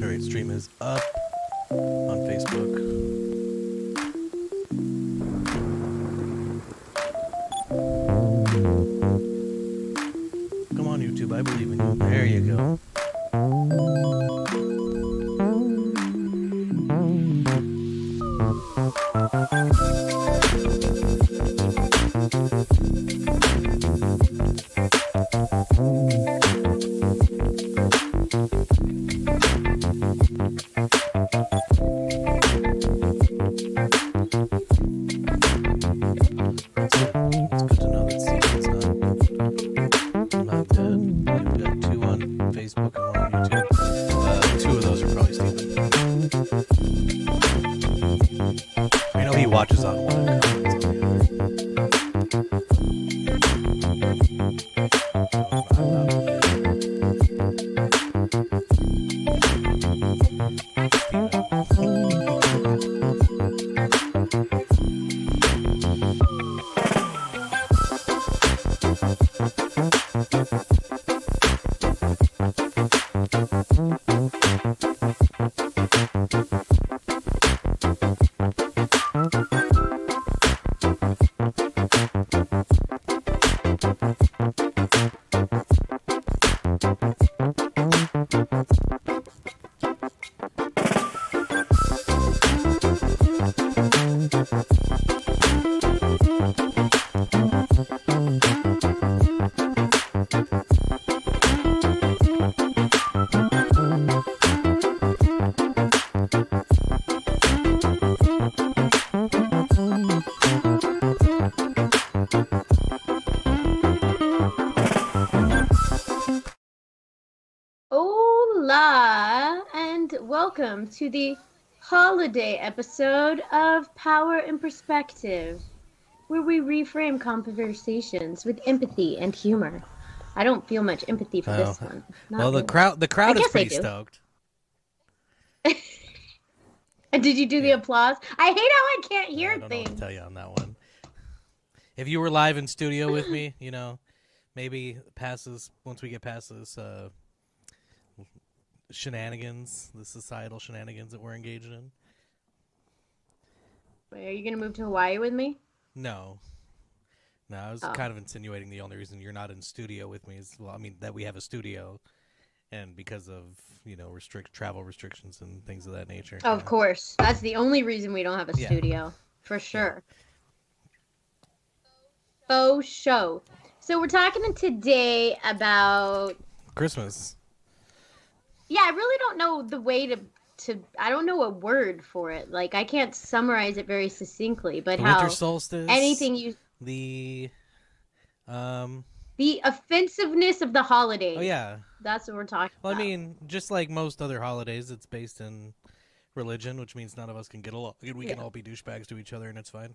Alright, stream is up on Facebook. Come on, YouTube, I believe in you. There you go. Welcome to the holiday episode of Power and Perspective, where we reframe conversations with empathy and humor. I don't feel much empathy for this one. Well, really. the crowd is pretty stoked. Did you do the applause? I hate how I can't hear things. I don't things. know what to tell you on that one. If you were live in studio with me, maybe once we get past this shenanigans, the societal shenanigans that we're engaged in. Wait, are you gonna move to Hawaii with me? No, I was kind of insinuating the only reason you're not in studio with me is, that we have a studio, and because of travel restrictions and things of that nature. Of course, that's the only reason we don't have a studio, for sure. Faux show. So we're talking today about Christmas. Yeah, I really don't know the way to I don't know a word for it. Like, I can't summarize it very succinctly, but the winter solstice, the offensiveness of the holidays. Oh yeah, that's what we're talking about. I mean, just like most other holidays, it's based in religion, which means none of us can get along. We can all be douchebags to each other, and it's fine.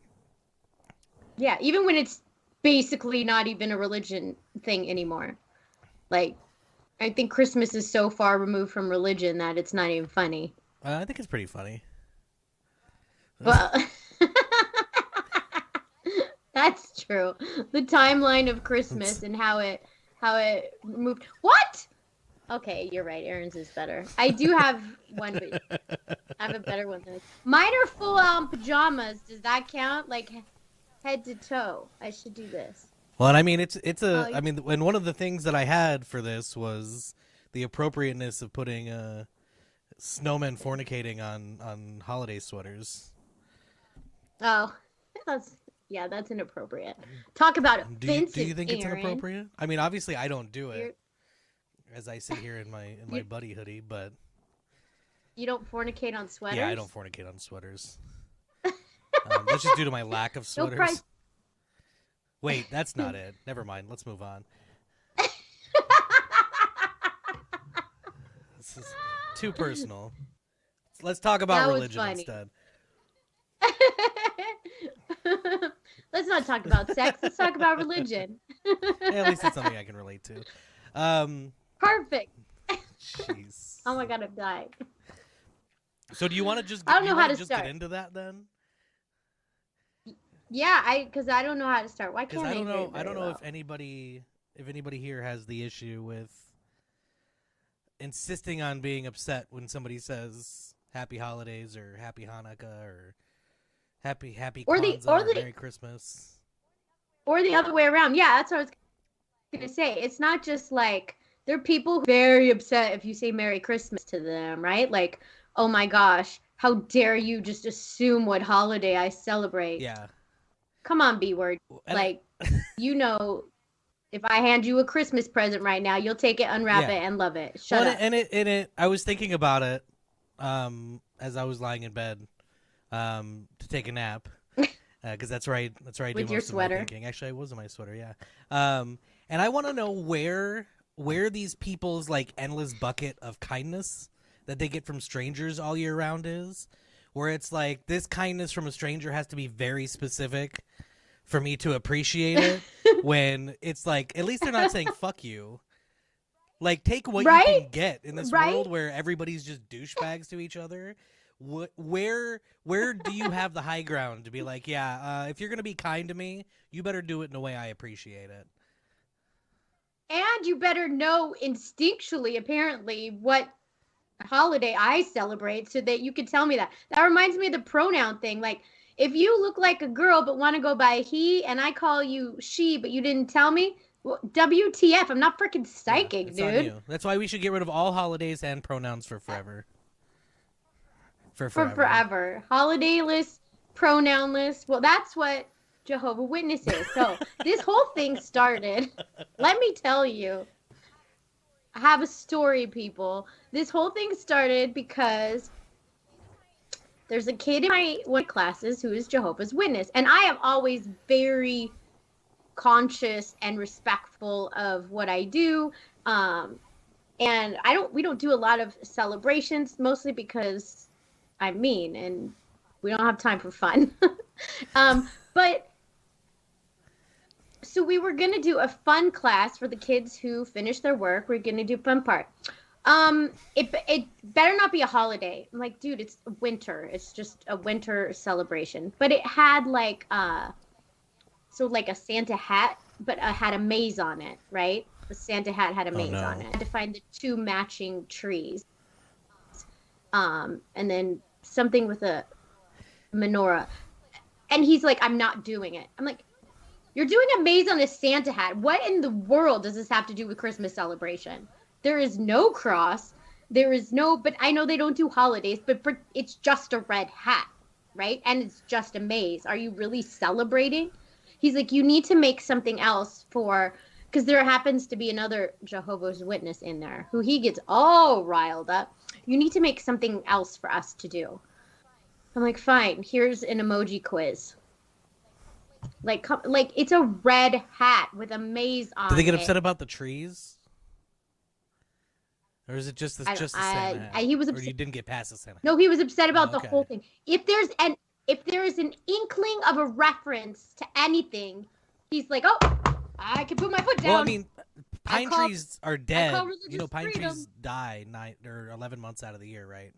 Yeah, even when it's basically not even a religion thing anymore. Like, I think Christmas is so far removed from religion that it's not even funny. I think it's pretty funny. Well, that's true. The timeline of Christmas and how it moved. What? Okay, you're right. Aaron's is better. I do have one, but I have a better one than this. Mine are full-on pajamas. Does that count? Like, head to toe. I should do this. Well, I mean, and one of the things that I had for this was the appropriateness of putting snowmen fornicating on holiday sweaters. Oh, that's inappropriate. Talk about offensive. Do you think Aaron. It's inappropriate? I mean, obviously, I don't do it as I sit here in my buddy hoodie, but you don't fornicate on sweaters. Yeah, I don't fornicate on sweaters. That's just due to my lack of sweaters. Wait, that's not it. Never mind. Let's move on. This is too personal. Let's talk about religion instead. Let's not talk about sex. Let's talk about religion. At least it's something I can relate to. Perfect. Jeez. Oh my god, I'm dying. So do you want to just? I don't know how to start. Get into that then. Yeah, because I don't know how to start. Why can't I? I don't know if anybody here has the issue with insisting on being upset when somebody says Happy Holidays or Happy Hanukkah or Happy or Kwanzaa or Merry Christmas. or the other way around. Yeah, that's what I was gonna say. It's not just like there are people who are very upset if you say Merry Christmas to them, right? Like, oh my gosh, how dare you just assume what holiday I celebrate? Yeah. Come on, B word. And Like, you know, if I hand you a Christmas present right now, you'll take it, unwrap Yeah. it, and love it. Shut up. I was thinking about it as I was lying in bed to take a nap. Because that's right. That's right. With your sweater. Thinking. Actually, I was in my sweater. Yeah. And I want to know where these people's like endless bucket of kindness that they get from strangers all year round is, where it's like this kindness from a stranger has to be very specific for me to appreciate it. When it's like, at least they're not saying "fuck you." Like, take what you can get in this world where everybody's just douchebags to each other. Where do you have the high ground to be like, yeah, if you're gonna be kind to me, you better do it in a way I appreciate it. And you better know instinctually, apparently, what holiday I celebrate so that you can tell me that. That reminds me of the pronoun thing. Like, if you look like a girl but want to go by he and I call you she but you didn't tell me, well, WTF, I'm not freaking psychic, yeah, dude. On you. That's why we should get rid of all holidays and pronouns for forever. For forever. Holidayless, pronounless. Well, that's what Jehovah's Witness is. So this whole thing started, let me tell you, I have a story, people. This whole thing started because there's a kid in one of my classes who is Jehovah's Witness. And I am always very conscious and respectful of what I do. And we don't do a lot of celebrations, mostly because I'm mean and we don't have time for fun. But so we were going to do a fun class for the kids who finish their work. We're going to do fun part. It better not be a holiday. I'm like, dude, it's winter. It's just a winter celebration. But it had like a Santa hat, but had a maze on it, right? The Santa hat had a maze on it. I had to find the 2 matching trees. And then something with a menorah. And he's like, I'm not doing it. I'm like, you're doing a maze on a Santa hat. What in the world does this have to do with Christmas celebration? There is no cross. There is no, but I know they don't do holidays, but it's just a red hat, right? And it's just a maze. Are you really celebrating? He's like, you need to make something else because there happens to be another Jehovah's Witness in there who he gets all riled up. You need to make something else for us to do. I'm like, fine, here's an emoji quiz. Like it's a red hat with a maze on it. Did they get upset about the trees? Or is it just the Santa hat? He was upset. Or you didn't get past the Santa hat? No, he was upset about the whole thing. If there is an inkling of a reference to anything, he's like, oh, I can put my foot down. Well, I mean, pine trees are dead. Pine freedom. Trees die 9 or 11 months out of the year, right?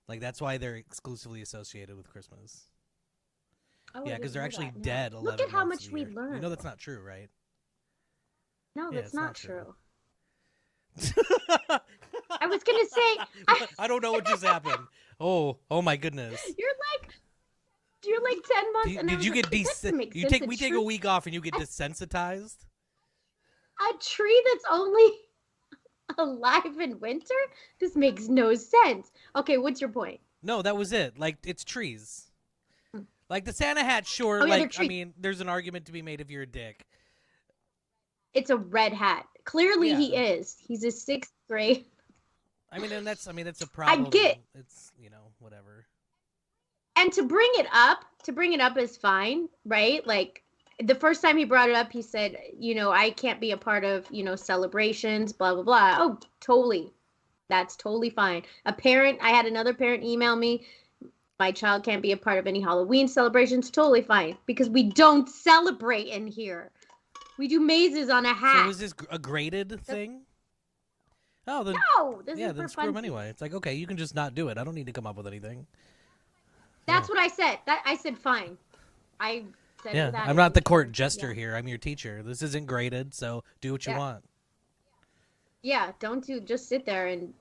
Like, that's why they're exclusively associated with Christmas. Oh, yeah, because they're actually dead 11 months. Look at how much we learned. You know that's not true, right? No, that's not true. I was gonna say. I don't know what just happened. Oh my goodness. You're like 10 months. Did you get desensitized? We take a week off and you get desensitized? A tree that's only alive in winter? This makes no sense. Okay, what's your point? No, that was it. Like, it's trees. Like the Santa hat, sure. I mean, there's an argument to be made if you're a dick. It's a red hat. Clearly, he is. He's a 6th grade. I mean, that's a problem. I get. It's whatever. And to bring it up is fine, right? Like the first time he brought it up, he said, I can't be a part of, celebrations, blah blah blah. Oh, totally. That's totally fine. I had another parent email me. My child can't be a part of any Halloween celebrations. Totally fine. Because we don't celebrate in here. We do mazes on a hat. So is this a graded thing? Oh, then, no. This is for then screw them anyway. It's like, okay, you can just not do it. I don't need to come up with anything. That's what I said. I said fine. I said that. I'm not the court jester here. I'm your teacher. This isn't graded, so do what you want. Yeah, don't do. Just sit there and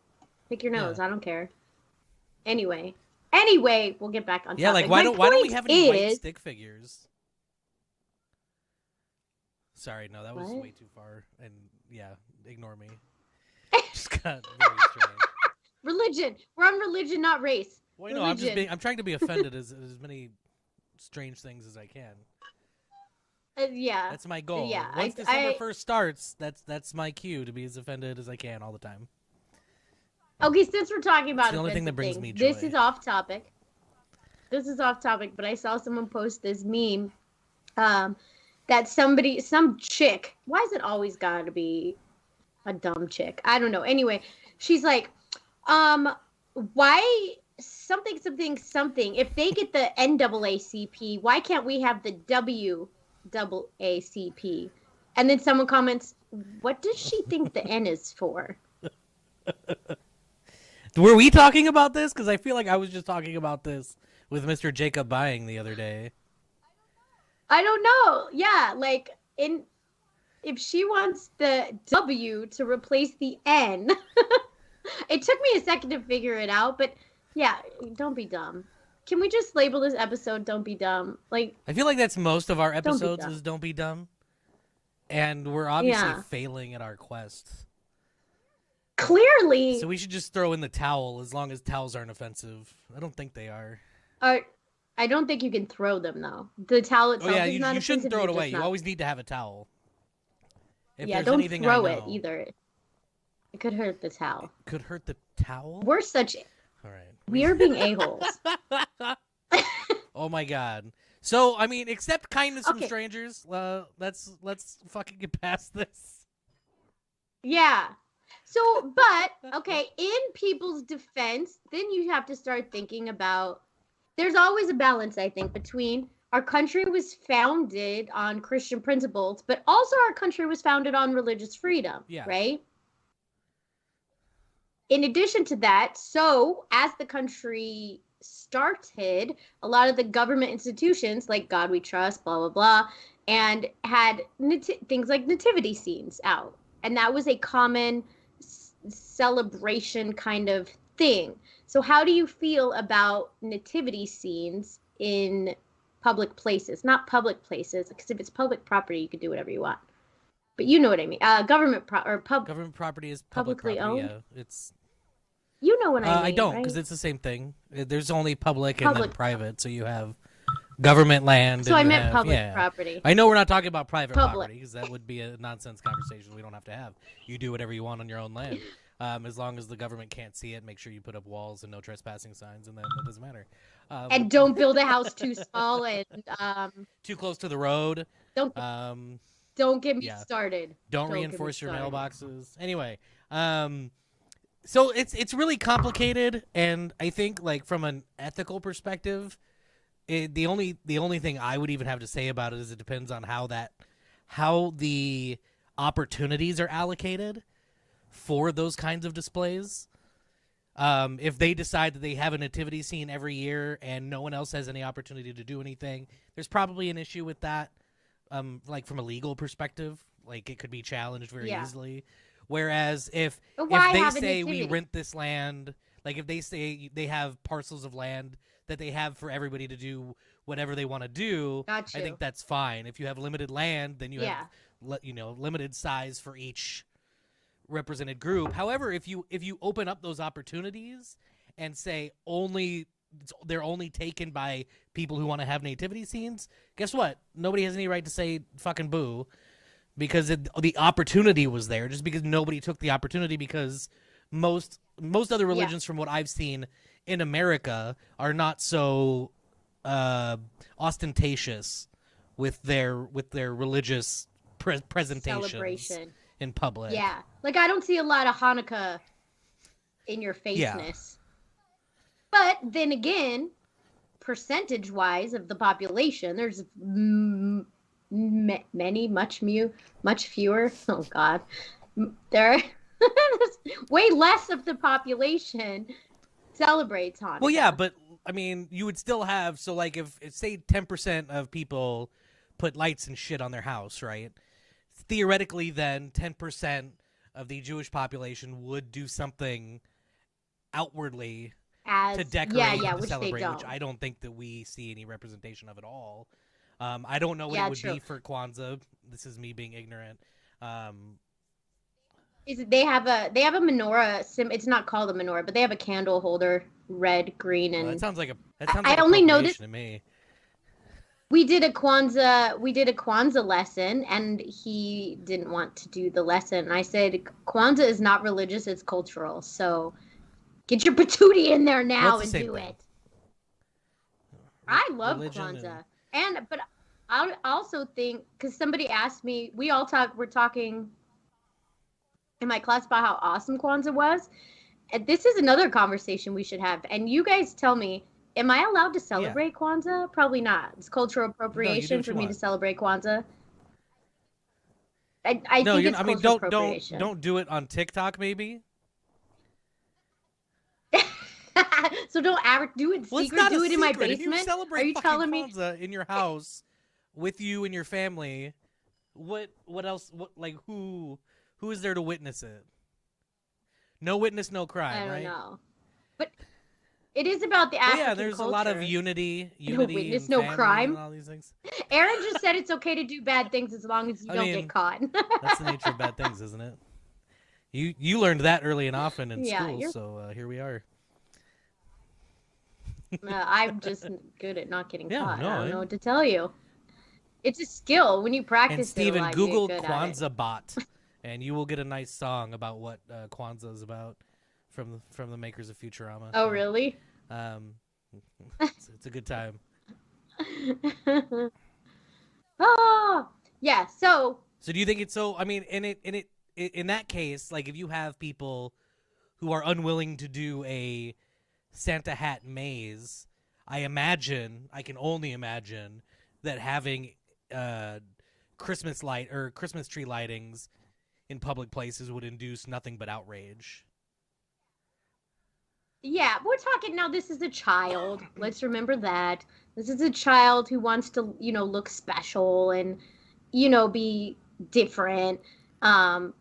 pick your Yeah. nose. I don't care. Anyway, we'll get back on Yeah, like topic. My why don't we point have any white is, stick figures? Sorry, no, that was what? way too far. And yeah, ignore me. Just got very strange. Religion. We're on religion, not race. Well, no, Religion. I'm trying to be offended as many strange things as I can. Yeah. That's my goal. Yeah. Once December 1st starts, that's my cue to be as offended as I can all the time. Okay, since we're talking about It's the only thing that brings offensive me things, this joy. is off topic. This is off topic, but I saw someone post this meme that some chick, why is it always gotta be a dumb chick? I don't know. Anyway, she's like, why something something something? If they get the NAACP, why can't we have the WAACP? And then someone comments, what does she think the N is for? Were we talking about this? Because I feel like I was just talking about this with Mr. Jacob Buying the other day. I don't know. Yeah, like if she wants the W to replace the N, it took me a second to figure it out, but yeah, don't be dumb. Can we just label this episode "Don't Be Dumb"? Like, I feel like that's most of our Don't Be episodes Dumb. is Don't Be Dumb. And we're obviously Yeah. failing at our quest. Clearly, So we should just throw in the towel as long as towels aren't offensive. I don't think they are. I don't think you can throw them though. The towel Oh itself yeah, is not you shouldn't offensive, throw it you're away. just You not- always need to have a towel. If yeah, there's don't anything throw I it know, either. It could hurt the towel. it could hurt the towel. We're such All right. we are being a-holes. Oh my god. So I mean, accept kindness from Okay. strangers. Let's fucking get past this. Yeah. So, but okay, in people's defense, then you have to start thinking about there's always a balance, I think, between our country was founded on Christian principles, but also our country was founded on religious freedom, Yeah. right? In addition to that, so as the country started, a lot of the government institutions like God We Trust, blah, blah, blah, and had things like nativity scenes out. And that was a common celebration kind of thing. So how do you feel about nativity scenes in public places? Not public places, because if it's public property, you can do whatever you want. But you know what I mean. Government Government property is Publicly property. owned? Yeah, it's. you know what I mean. I don't, right? because it's the same thing. There's only public and Public then private. So you have government land. So and I you meant have, public yeah. property. I know we're not talking about private Public. property because that would be a nonsense conversation we don't have to have. You do whatever you want on your own land, as long as the government can't see it. Make sure you put up walls and no trespassing signs, and then it doesn't matter. And don't build a house too small, and too close to the road. don't get me yeah. started. Don't get me reinforce your started. mailboxes. Anyway, so it's really complicated, and I think like from an ethical perspective, the only thing I would even have to say about it is it depends on how the opportunities are allocated for those kinds of displays. If they decide that they have a nativity scene every year and no one else has any opportunity to do anything, there's probably an issue with that. Like from a legal perspective, like it could be challenged very easily. Whereas if why they have a say we nativity? rent this land, like if they say they have parcels of land that they have for everybody to do whatever they want to do, Got I you. think that's fine. If you have limited land, then you Yeah. have limited size for each represented group. However, if you open up those opportunities and say they're only taken by people who want to have nativity scenes, guess what? Nobody has any right to say fucking boo because the opportunity was there. Just because nobody took the opportunity, because most other religions, from what I've seen in America, are not so ostentatious with their religious presentations Celebration. in public. Yeah. Like I don't see a lot of Hanukkah in your faceness. But then again, percentage wise of the population, there's much fewer. Oh God, there way less of the population celebrates Hanukkah. Well, yeah, but I mean, you would still have, so like if say 10% of people put lights and shit on their house, right? Theoretically, then 10% of the Jewish population would do something outwardly to Yeah, decorate yeah, and to which they celebrate, which don't. I don't think that we see any representation of at all. I don't know what it Yeah, would true. be for Kwanzaa. This is me being ignorant. Um, They have a menorah it's not called a menorah, but they have a candle holder, red, green, well, that and sounds like a I only noticed appropriation to me. we did a Kwanzaa lesson, and he didn't want to do the lesson. I said Kwanzaa is not religious, it's cultural. So get your patootie in there Well, it's now the and same do thing. it. I love Religion and Kwanzaa. But I also think, because somebody asked me, we're talking in my class about how awesome Kwanzaa was. And this is another conversation we should have. And you guys tell me, am I allowed to yeah. celebrate Kwanzaa? Probably not. It's cultural No, you do appropriation what for you me to want. celebrate Kwanzaa. I No, think you're. it's I mean, cultural don't appropriation. do it on TikTok, maybe. So don't do it Well, it's secret. not a Do it in my secret. If you basement. Are celebrate you fucking telling me? Kwanzaa in your house with you and your family, what else? What like who is there to witness it? No witness, no crime, I don't right? know. But it is about the Well, African yeah, there's culture. a lot of unity No witness, and no family crime. and all these things. Aaron just said it's okay to do bad things as long as you I don't mean, get caught. that's the nature of bad things, isn't it? You learned that early and often in Yeah, school, so here we are. I'm just good at not getting Yeah, caught. no, I don't know what to tell you. It's a skill. When you And practice it a Steven, lot, you Google get good at it. Kwanzaa bot, and you will get a nice song about what Kwanzaa is about from the makers of Futurama. Oh, Yeah. really? Um, it's a good time. Oh, yeah. So, So do you think it's so? I mean, in that case, like if you have people who are unwilling to do a Santa hat maze, I can only imagine that having Christmas tree lightings in public places would induce nothing but outrage. yeah, we're talking now. This is a child. Let's remember that. This is a child who wants to, look special and, be different. But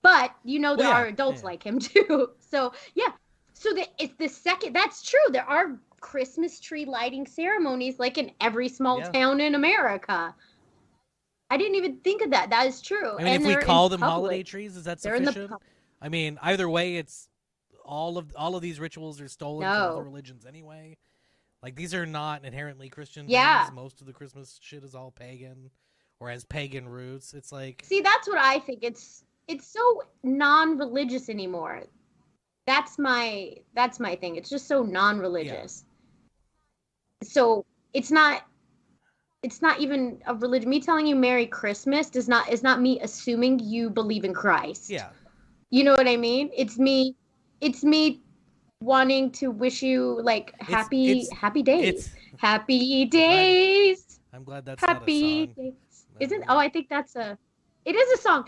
Well, there yeah, are adults yeah. like him too. So yeah. So it's the second. That's true. There are Christmas tree lighting ceremonies like in every small Yeah. town in America. I didn't even think of that. That is true. I mean, And if we they're call in them public. holiday trees, is that They're in the sufficient? I mean, either way, it's all of these rituals are stolen from other No. religions anyway. Like these are not inherently Christian Yeah. things. Most of the Christmas shit is all pagan or has pagan roots. It's like See, that's what I think. It's so non-religious anymore. That's my thing. It's just so non-religious. So it's not even a religion. Me telling you Merry Christmas is not me assuming you believe in Christ. yeah. You know what I mean? It's me wanting to wish you like happy days. Happy days. I'm glad that's Happy not a song. days. Isn't I think it is a song.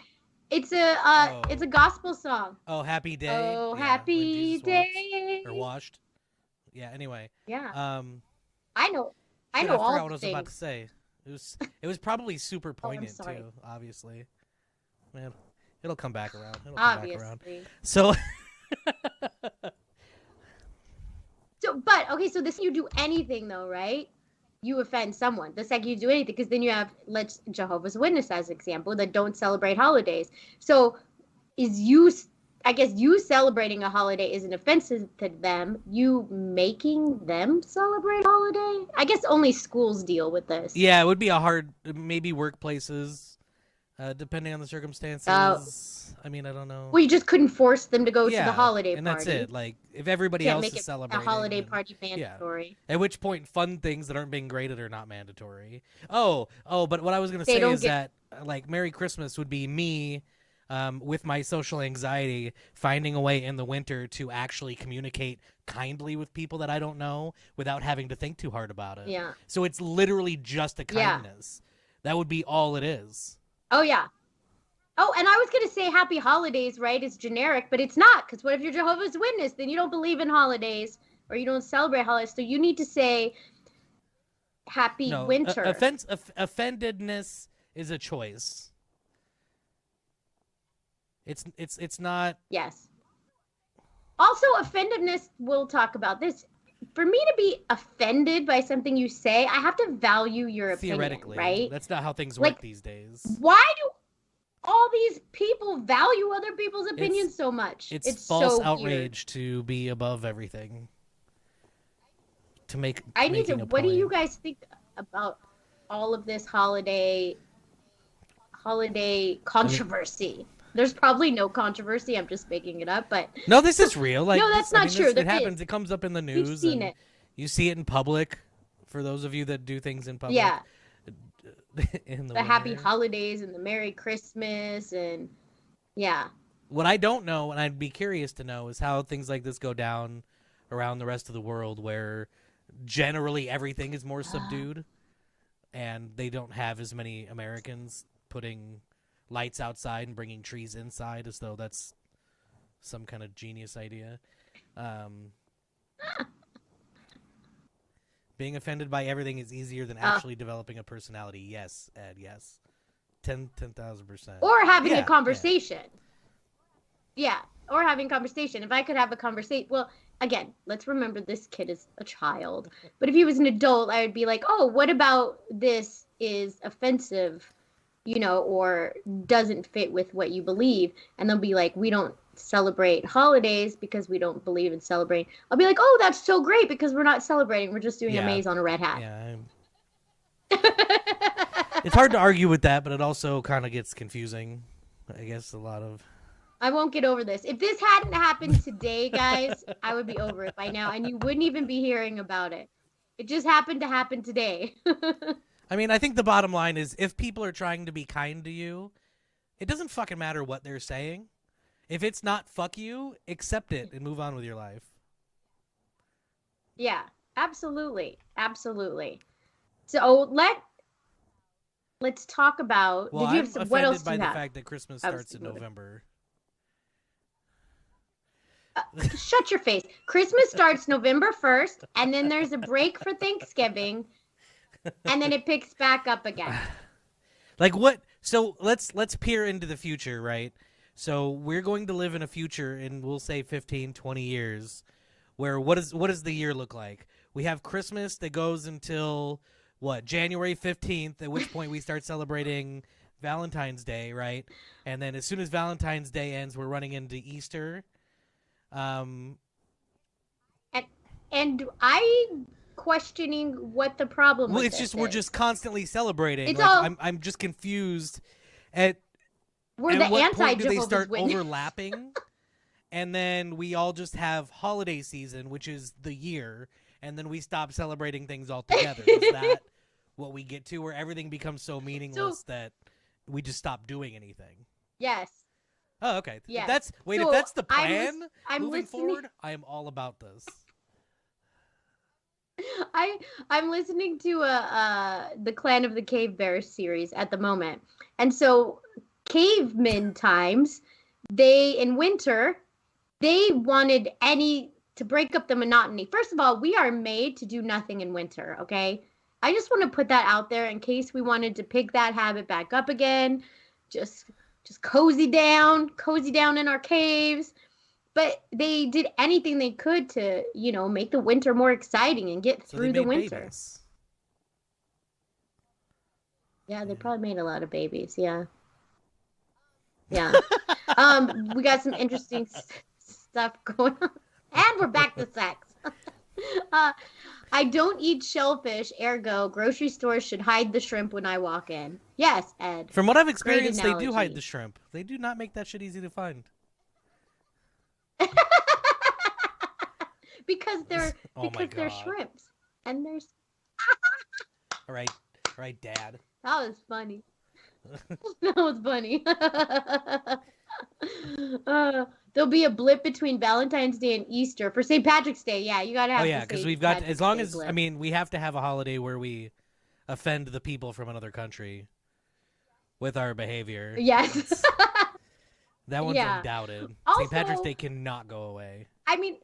It's a gospel song. Oh, happy day. Oh, Yeah, happy when Jesus walks day. or washed. Yeah. Anyway. Yeah. Shit, I know I forgot all what I the was about to things. say. It was probably super poignant sorry. too. Obviously, man, it'll come back around. Obviously. So, But okay, so this you do anything though, right? You offend someone. The second you do anything, because then you have Jehovah's Witness as example that don't celebrate holidays. So I guess you celebrating a holiday isn't offensive to them. You making them celebrate a holiday? I guess only schools deal with this. yeah, it would be a hard, maybe workplaces, depending on the circumstances. I mean, I don't know. Well, you just couldn't force them to go to Yeah, the holiday and party. that's it. Like, if everybody Can't else make is it a celebrating, holiday then- party mandatory. At which point, fun things that aren't being graded are not mandatory. Oh, but what I was gonna They say don't is that like Merry Christmas would be me, with my social anxiety, finding a way in the winter to actually communicate kindly with people that I don't know without having to think too hard about it. Yeah. So it's literally just a Yeah. kindness. That would be all it is. Oh yeah. Oh, and I was gonna say happy holidays, right? It's generic, but it's not, because what if you're Jehovah's Witness? Then you don't believe in holidays or you don't celebrate holidays. So you need to say happy No, winter. offendedness is a choice. It's not. Yes. Also, offendedness, we'll talk about this. For me to be offended by something you say, I have to value your opinion, Theoretically, right? that's not how things work Like, these days. why do all these people value other people's It's opinions so much? it's It's false so weird. outrage to be above everything. To I need to. making a What do you point. guys think about all of this holiday I mean, controversy? There's probably no controversy. I'm just making it up, but no, this is real. Like, no, that's I not mean, true. it There happens. is. It comes up in the We've news, seen and it. you see it in public. For those of you that do things in public, Yeah, in the the happy winter. holidays and the Merry Christmas and yeah. What I don't know, and I'd be curious to know, is how things like this go down around the rest of the world, where generally everything is more subdued, and they don't have as many Americans putting lights outside and bringing trees inside, as though that's some kind of genius idea. Um, being offended by everything is easier than actually developing a personality. Yes, Ed. Yes, 10,000%. Or having a Yeah, yeah. conversation. Yeah, or having conversation. If I could have a conversation, well, again, let's remember this kid is a child. But if he was an adult, I would be like, "Oh, what about this is offensive, or doesn't fit with what you believe?" And they'll be like, "We don't celebrate holidays because we don't believe in celebrating." I'll be like, "Oh, that's so great because we're not celebrating. We're just doing a Yeah, maze on a red hat." yeah. It's hard to argue with that, but it also kind of gets confusing. I guess a lot of. I won't get over this. If this hadn't happened today, guys, I would be over it by now, and you wouldn't even be hearing about it. It just happened to happen today. I mean, I think the bottom line is if people are trying to be kind to you, it doesn't fucking matter what they're saying. If it's not fuck you, accept it and move on with your life. Yeah, absolutely, absolutely. So let's talk about. Well, Did you I'm have some? What else offended do by you the have? fact that Christmas I was starts in moving. November. Shut your face. Christmas starts November 1st, and then there's a break for Thanksgiving, and then it picks back up again. Like what? So let's peer into the future, right? So we're going to live in a future in, we'll say, 15, 20 years, where what does the year look like? We have Christmas that goes until what, January 15th, at which point we start celebrating Valentine's Day, right? And then as soon as Valentine's Day ends, we're running into Easter. Um, And I'm questioning what the problem well, with it's this just we're is. just constantly celebrating. It's Like all I'm just confused at we're at the what point do they anti-Jehovah's start Witness. overlapping? And then we all just have holiday season, which is the year, and then we stop celebrating things altogether. Is that what we get to, where everything becomes so meaningless that we just stop doing anything? Yes. Oh, okay. Yes. If So that's the plan I'm moving listening. forward, I am all about this. I'm listening to the Clan of the Cave Bears series at the moment. And so caveman times, in winter, they wanted to break up the monotony. First of all, we are made to do nothing in winter, okay? I just want to put that out there in case we wanted to pick that habit back up again. Just cozy down in our caves. But they did anything they could to, make the winter more exciting and get So they through the made winter. babies. Yeah, they probably made a lot of babies. Yeah. Yeah. We got some interesting stuff going on. And we're back to sex. I don't eat shellfish, ergo, grocery stores should hide the shrimp when I walk in. Yes, Ed. From what I've experienced, they do analogy. hide the shrimp. They do not make that shit easy to find. because they're Oh my they're God. shrimps. And there's All right, Dad. that was funny. That was funny. There'll be a blip between Valentine's Day and Easter for St. Patrick's Day. Yeah, you gotta have. Oh yeah, because we've got Patrick's as long Day as blip. I mean we have to have a holiday where we offend the people from another country with our behavior. Yes. That one's Yeah. undoubted. Also- St. Patrick's Day cannot go away. I mean,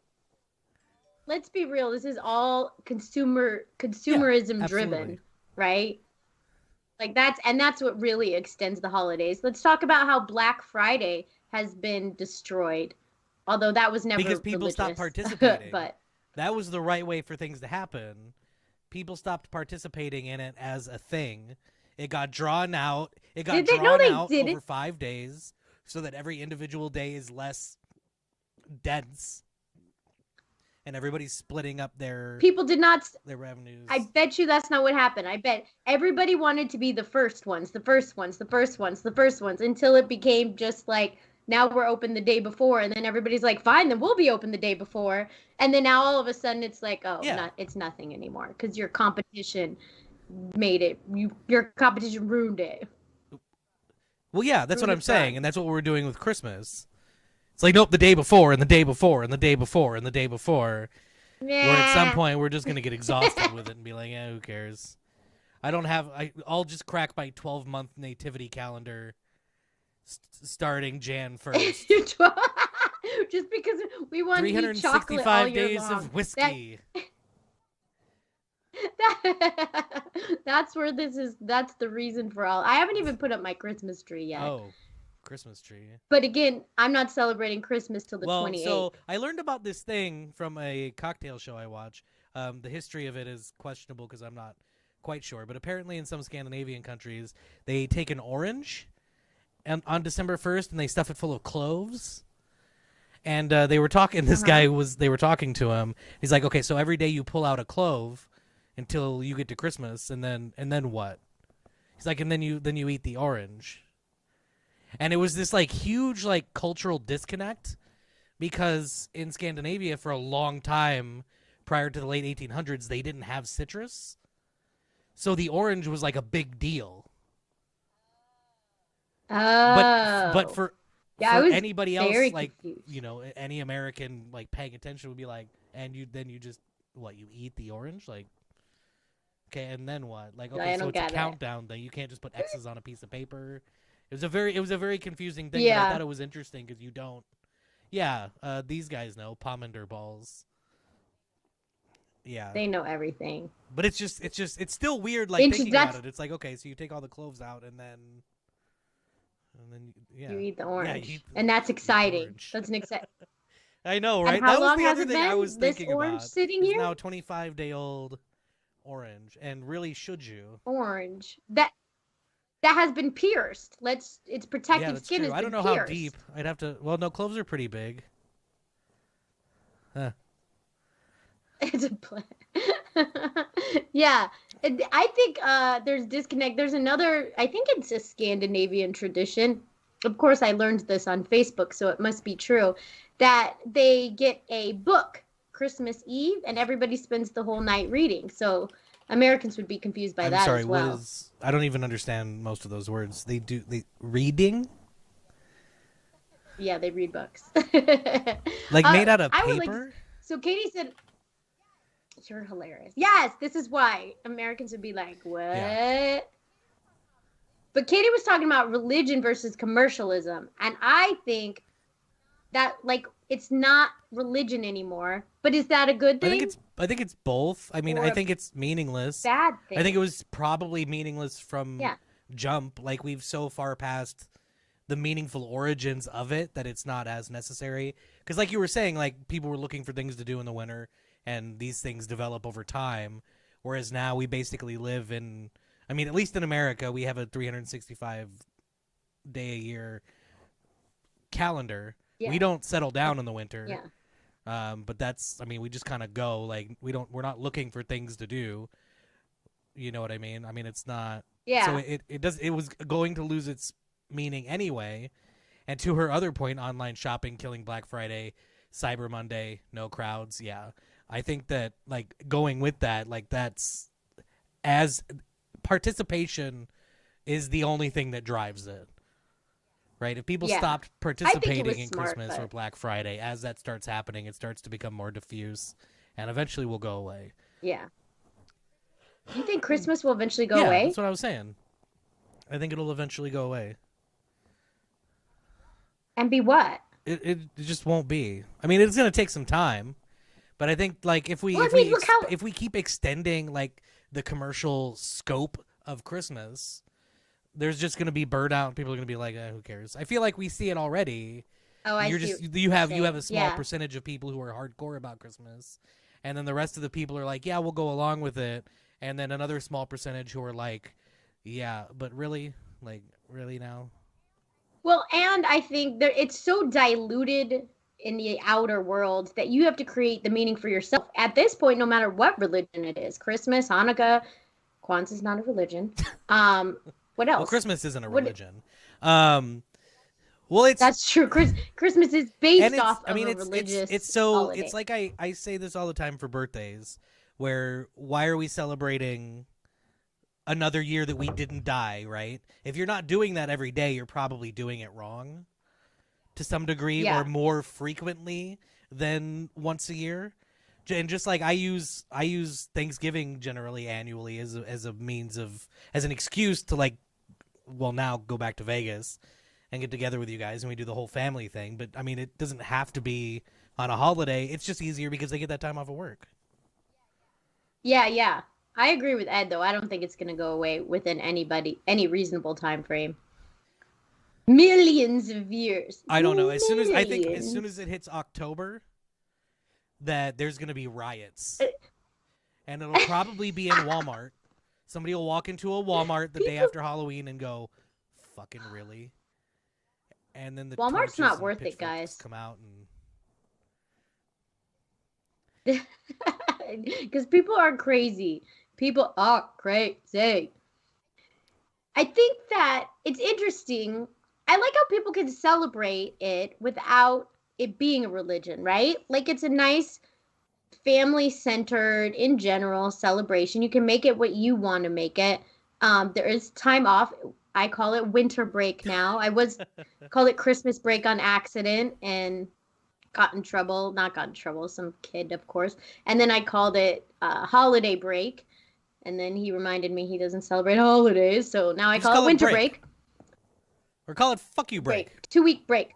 let's be real. This is all consumerism driven, absolutely. right? Like that's what really extends the holidays. Let's talk about how Black Friday has been destroyed. Although that was because never people stopped religious. participating. But That was the right way for things to happen. People stopped participating in it as a thing. It got drawn out. It got did they? No, drawn they out didn't. over 5 days so that every individual day is less dense and everybody's splitting up People did not. their revenues. I bet you that's not what happened. I bet everybody wanted to be the first ones, the first ones, the first ones, the first ones, until it became just like, now we're open the day before, and then everybody's like, fine, then we'll be open the day before, and then now all of a sudden it's like, oh, Yeah. it's nothing anymore because your competition made it. Your competition ruined it. Well, yeah, that's what Ruined I'm the saying, fun. and that's what we're doing with Christmas. It's like, nope, the day before, and the day before, and the day before, and the day before. Where at some point we're just gonna get exhausted with it and be like, yeah, who cares? I'll just crack my 12-month nativity calendar starting Jan 1st. Just because we want to eat chocolate 365 all year days long. of whiskey. That's where this is. That's the reason for all. I haven't even put up my Christmas tree yet. Oh, Christmas tree. But again, I'm not celebrating Christmas till the 28th. So I learned about this thing from a cocktail show I watch. The history of it is questionable because I'm not quite sure. But apparently in some Scandinavian countries, they take an orange on December 1st and they stuff it full of cloves. And they were talking. This guy they were talking to him. He's like, okay, so every day you pull out a clove until you get to Christmas, and then what? He's like, and then you eat the orange. And it was this like huge like cultural disconnect because in Scandinavia for a long time prior to the late 1800s they didn't have citrus. So the orange was like a big deal. Oh. But for I was anybody else like confused. you know any American like paying attention would be like, and you just what, you eat the orange, like, okay, and then what? Like, okay, so it's a countdown thing. You can't just put X's on a piece of paper. It was a very confusing thing, but I thought it was interesting because you don't. Yeah, these guys know pomander balls. Yeah, they know everything. But it's still weird. Like thinking about it, it's like, okay, so you take all the cloves out and then yeah, you eat the orange, yeah, and that's exciting. That's an exciting. I know, right? And how that was long the has other it thing been? I was This thinking orange about. sitting It's here? now a 25-day-old orange, and really should you? Orange that has been pierced. Its protective Yeah, that's skin true. has I don't been know pierced. how deep. I'd have to. Well, no, cloves are pretty big. Huh. It's a plant. Yeah, I think there's disconnect. There's another. I think it's a Scandinavian tradition. Of course, I learned this on Facebook, so it must be true. That they get a book Christmas Eve, and everybody spends the whole night reading. So Americans would be confused by that as well. What is? I don't even understand most of those words. They reading. Yeah, they read books. Like made out of paper? So Katie said, you're hilarious. Yes, this is why Americans would be like, what? Yeah. But Katie was talking about religion versus commercialism. And I think that, like, it's not religion anymore. But is that a good thing? I think it's both. I mean, I think it's meaningless. Bad thing. I think it was probably meaningless from jump. Like, we've so far past the meaningful origins of it that it's not as necessary. Because like you were saying, like, people were looking for things to do in the winter, and these things develop over time. Whereas now we basically live in, I mean, at least in America, we have a 365-day-a-year calendar. Yeah. We don't settle down in the winter. Yeah. But that's, I mean, we just kind of go, like, we're not looking for things to do. You know what I mean? I mean, it's not. Yeah. So it was going to lose its meaning anyway. And to her other point, online shopping killing Black Friday, Cyber Monday, no crowds. Yeah. I think that, like, going with that, like, that's, as participation is the only thing that drives it. Right? If people stopped participating in Christmas or Black Friday, as that starts happening, it starts to become more diffuse and eventually will go away. Yeah. You think Christmas will eventually go away? That's what I was saying. I think it'll eventually go away. And be what? It just won't be. I mean, it's going to take some time, but I think, like, if we keep extending, like, the commercial scope of Christmas, there's just going to be burnout. People are going to be like, who cares? I feel like we see it already. Oh, I You're see just what you you're have saying. a small Yeah. percentage of people who are hardcore about Christmas, and then the rest of the people are like, yeah, we'll go along with it, and then another small percentage who are like, yeah, but really, like, really now? Well, and I think that it's so diluted in the outer world that you have to create the meaning for yourself. At this point, no matter what religion it is, Christmas, Hanukkah, Kwanzaa's not a religion. Um, what Well, else? Christmas isn't a What? religion. Um, well, it's That's true. Christmas is and based it's off I of mean a it's religious so holiday. it's like I say this all the time for birthdays, where why are we celebrating another year that we didn't die, right? If you're not doing that every day, you're probably doing it wrong to some degree or Yeah. more frequently than once a year. And just like I use Thanksgiving generally annually as a means of as an excuse to like well now go back to Vegas and get together with you guys and we do the whole family thing. But I mean it doesn't have to be on a holiday. It's just easier because they get that time off of work. Yeah, yeah. I agree with Ed though. I don't think it's going to go away within any reasonable time frame. Millions of years. I don't know. As soon Millions. as it hits October, that there's going to be riots, and it'll probably be in Walmart. Somebody will walk into a Walmart the day People after Halloween and go, "Fucking really?" And then the Walmart's torches not and worth it, pitchforks guys. come out, and Because people are crazy. People are crazy. I think that it's interesting. I like how people can celebrate it without it being a religion, right? Like it's a nice family centered in general celebration. You can make it what you want to make it. There is time off. I call it winter break now. I was called it Christmas break on accident and got in trouble. Not got in trouble, some kid, of course. And then I called it holiday break. And then he reminded me he doesn't celebrate holidays. So now I you just call it call it winter break break. or call it "fuck you" break. Break. 2 week break.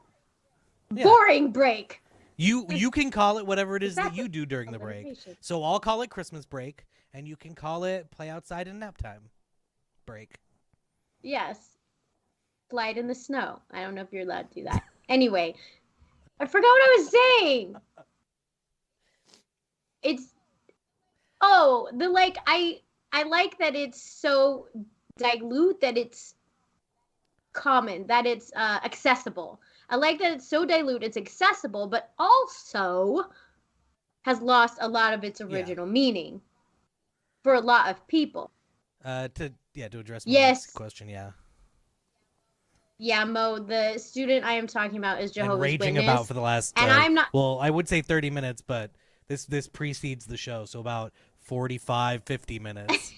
Yeah, Boring break. you can call it whatever it is that Exactly. you do during the break. Alliteration. So I'll call it Christmas break, and you can call it play outside and nap time break. Yes. Slide in the snow. I don't know if you're allowed to do that. Anyway, I forgot what I was saying. It's the like I like that it's so dilute that it's common, that it's accessible. I like that it's so dilute it's accessible, but also has lost a lot of its Yeah. original meaning for a lot of people. To address my next Yes. question, yeah. Yeah, Mo, the student I am talking about is And Jehovah's raging Witness. about for the last And I'm not well, I would say 30 minutes, but this precedes the show, so about 45, 50 minutes.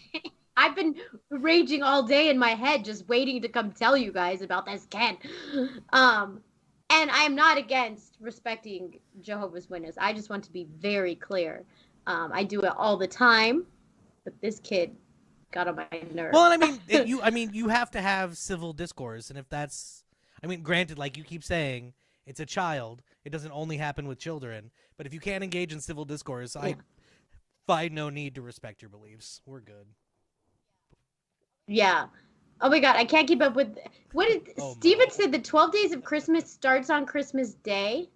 I've been raging all day in my head just waiting to come tell you guys about this kid. And I am not against respecting Jehovah's Witness. I just want to be very clear. I do it all the time, but this kid got on my nerves. Well, and I mean you have to have civil discourse, and if that's I mean granted like you keep saying it's a child, it doesn't only happen with children, but if you can't engage in civil discourse, I find no need to respect your beliefs. We're good. Yeah. Oh my God, I can't keep up with what did Oh, Steven Mo. said the 12 days of Christmas starts on Christmas Day.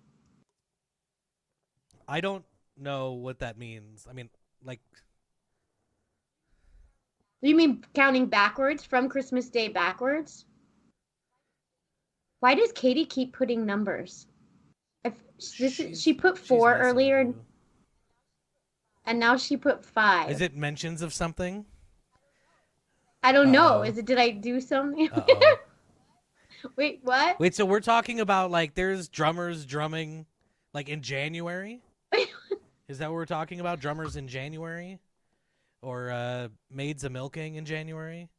I don't know what that means. I mean, like You mean counting backwards from Christmas Day backwards? Why does Katie keep putting numbers? She put she's 4 messing with earlier, you. and now she put 5. Is it mentions of something? I don't know. Uh-oh. Did I do something? Uh-oh. Wait, what? Wait, so we're talking about like there's drummers drumming like in January? Is that what we're talking about? Drummers in January? Or maids a milking in January?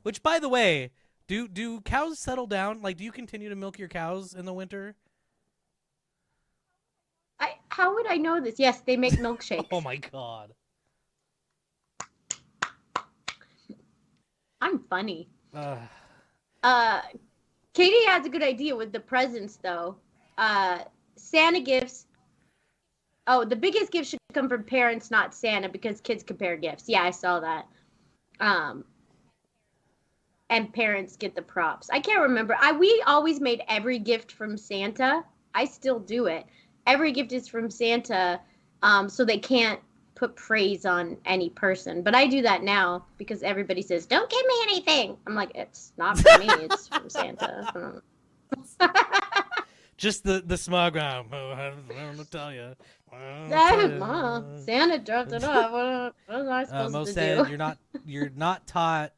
Which by the way, do cows settle down? Like do you continue to milk your cows in the winter? How would I know this? Yes, they make milkshakes. Oh my god. I'm funny. Uh, Katie has a good idea with the presents, though. Santa gifts. Oh, the biggest gift should come from parents, not Santa, because kids compare gifts. Yeah, I saw that. and parents get the props. I can't remember. We always made every gift from Santa. I still do it. Every gift is from Santa, so they can't put praise on any person. But I do that now because everybody says, "Don't give me anything." I'm like, it's not for me. It's from Santa. Just the smug. I don't know tell you. Santa dropped it off. What was I supposed Mo to said do? you're not taught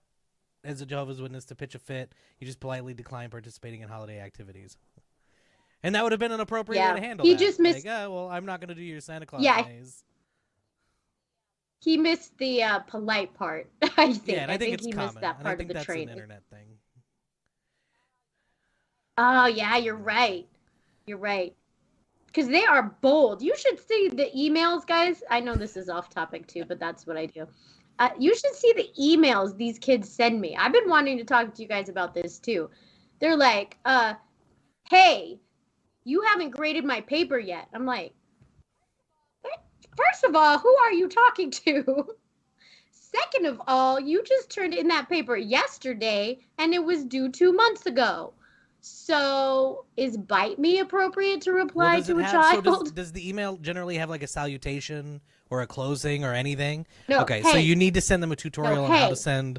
as a Jehovah's Witness to pitch a fit. You just politely decline participating in holiday activities. And that would have been an appropriate way to handle he that. just missed. Like, well, I'm not going to do your Santa Claus Yeah, maze. he missed the polite part. I think. Yeah, and I think it's he common. missed that And I part think of the that's training. an internet thing. Oh yeah, you're right. You're right. Because they are bold. You should see the emails, guys. I know this is off topic too, but that's what I do. You should see the emails these kids send me. I've been wanting to talk to you guys about this too. They're like, hey, you haven't graded my paper yet. I'm like, first of all, who are you talking to? Second of all, you just turned in that paper yesterday and it was due 2 months ago. So is bite me appropriate to reply to a child? So does the email generally have like a salutation or a closing or anything? No. Okay, hey, so you need to send them a tutorial on how hey. to send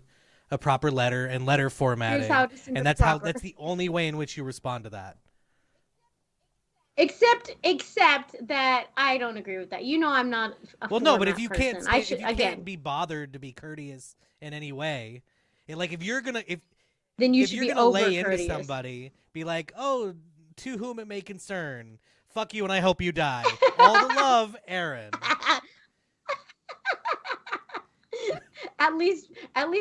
a proper letter and letter formatting. Here's how to send and the that's proper. that's the only way in which you respond to that. Except that I don't agree with that. You know, I'm not a Well, no, but if format you person. can't, if you can't be bothered to be courteous in any way, like if you're gonna then you if should you're be gonna over lay courteous. into somebody, be like, oh, to whom it may concern, fuck you and I hope you die. All the love, Aaron. At least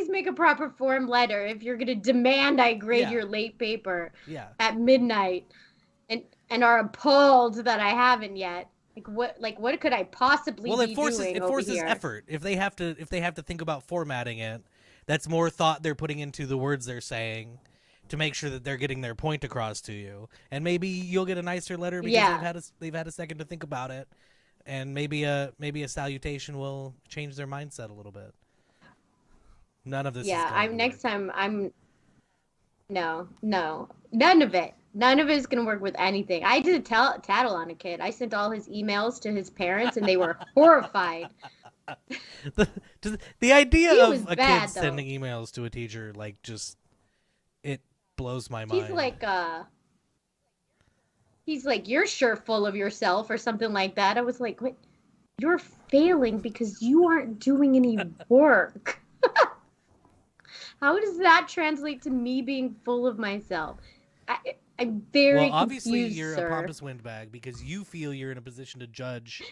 make a proper form letter if you're gonna demand I grade your late paper at midnight and are appalled that I haven't yet. Like what could I possibly be doing it forces over here? effort. If they have to think about formatting it, that's more thought they're putting into the words they're saying to make sure that they're getting their point across to you. And maybe you'll get a nicer letter because they've had a second to think about it. And maybe a salutation will change their mindset a little bit. None of this is next time I'm no. None of it. None of it is going to work with anything. I did a tattle on a kid. I sent all his emails to his parents, and they were horrified. The idea of a kid bad, sending emails to a teacher, like, just, it blows my mind. He's like, you're sure full of yourself or something like that. I was like, what? You're failing because you aren't doing any work. How does that translate to me being full of myself? I'm very confused, obviously you're sir. a pompous windbag because you feel you're in a position to judge